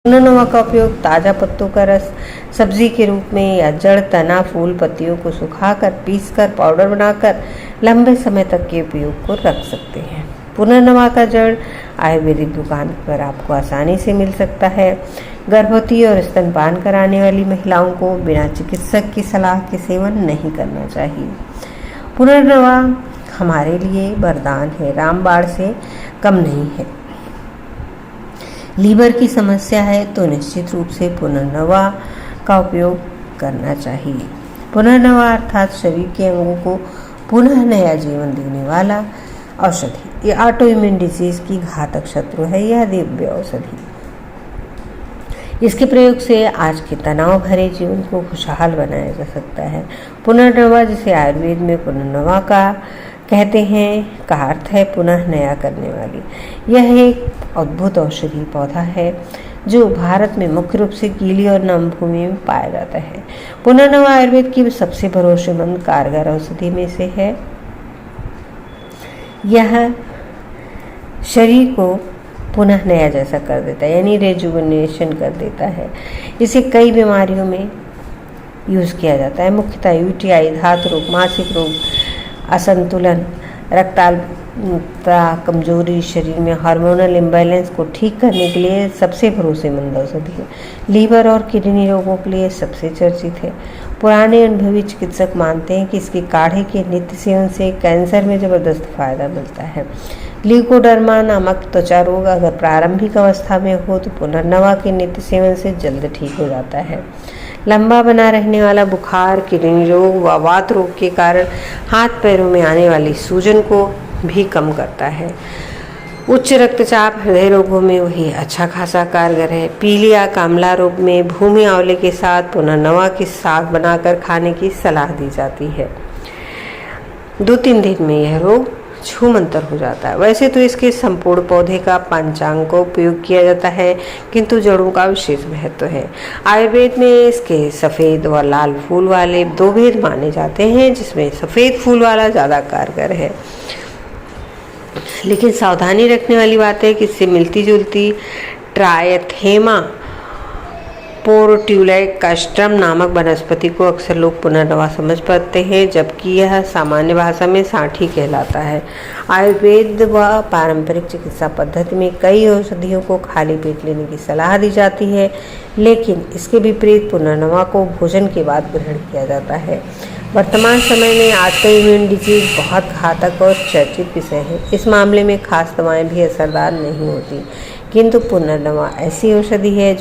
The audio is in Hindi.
पुनर्नवा का उपयोग ताज़ा पत्तों का रस सब्जी के रूप में या जड़, तना, फूल, पत्तियों को सुखाकर पीसकर पाउडर बनाकर लंबे समय तक के उपयोग को रख सकते हैं। पुनर्नवा का जड़ आयुर्वेदिक दुकान पर आपको आसानी से मिल सकता है। गर्भवती और स्तनपान कराने वाली महिलाओं को बिना चिकित्सक की सलाह के सेवन नहीं करना चाहिए। पुनर्नवा हमारे लिए वरदान है, रामबाण से कम नहीं है। लीवर की समस्या है तो निश्चित रूप से पुनर्नवा का उपयोग करना चाहिए। पुनर्नवा अर्थात शरीर के अंगों को पुनः नया जीवन देने वाला औषधि। ये ऑटो इम्यून डिजीज की घातक शत्रु है, यह दिव्य औषधि। इसके प्रयोग से आज के तनाव भरे जीवन को खुशहाल बनाया जा सकता है। पुनर्नवा, जिसे आयुर्वेद में पुनर्नवा का कहते हैं, का अर्थ है पुनः नया करने वाली। यह एक अद्भुत औषधि पौधा है जो भारत में मुख्य रूप से गीली और नम भूमि में पाया जाता है। पुनर्नवा आयुर्वेद की सबसे भरोसेमंद कारगर औषधि में से है। यह शरीर को पुनः नया जैसा कर देता है, यानी रेजुवेनेशन कर देता है। इसे कई बीमारियों में यूज़ किया जाता है, मुख्यतः यूटीआई, धातु रोग, मासिक रोग, असंतुलन, रक्ताल्पता, कमजोरी, शरीर में हार्मोनल इम्बैलेंस को ठीक करने के लिए सबसे भरोसेमंद औषधि है। लीवर और किडनी रोगों के लिए सबसे चर्चित है। पुराने अनुभवी चिकित्सक मानते हैं कि इसके काढ़े के नित्य सेवन से कैंसर में जबरदस्त फायदा मिलता है। ल्यूकोडर्मा नामक त्वचा रोग अगर प्रारंभिक अवस्था में हो तो पुनर्नवा के नित्य सेवन से जल्द ठीक हो जाता है। लंबा बना रहने वाला बुखार, किडनी रोग व वात रोग के कारण हाथ पैरों में आने वाली सूजन को भी कम करता है। उच्च रक्तचाप, हृदय रोगों में वही अच्छा खासा कारगर है। पीलिया, कामला रोग में भूमि आंवले के साथ पुनर्नवा की साग बनाकर खाने की सलाह दी जाती है। 2-3 दिन में यह रोग छूमंतर हो जाता है। वैसे तो इसके संपूर्ण पौधे का पंचांग को उपयोग किया जाता है, किंतु जड़ों का विशेष महत्व है। आयुर्वेद में इसके सफ़ेद व लाल फूल वाले 2 भेद माने जाते हैं, जिसमें सफ़ेद फूल वाला ज़्यादा कारगर है। लेकिन सावधानी रखने वाली बात है कि इससे मिलती जुलती ट्रायथेमा पोर्ट्यूलेकास्ट्रम नामक वनस्पति को अक्सर लोग पुनर्नवा समझ पाते हैं, जबकि यह सामान्य भाषा में साठी कहलाता है। आयुर्वेद व पारंपरिक चिकित्सा पद्धति में कई औषधियों को खाली पेट लेने की सलाह दी जाती है, लेकिन इसके विपरीत पुनर्नवा को भोजन के बाद ग्रहण किया जाता है। वर्तमान समय में ऑटो इम्यून डिजीज बहुत घातक और चर्चित विषय है। इस मामले में खास दवाएं भी असरदार नहीं होती, किंतु पुनर्नवा ऐसी औषधि है जो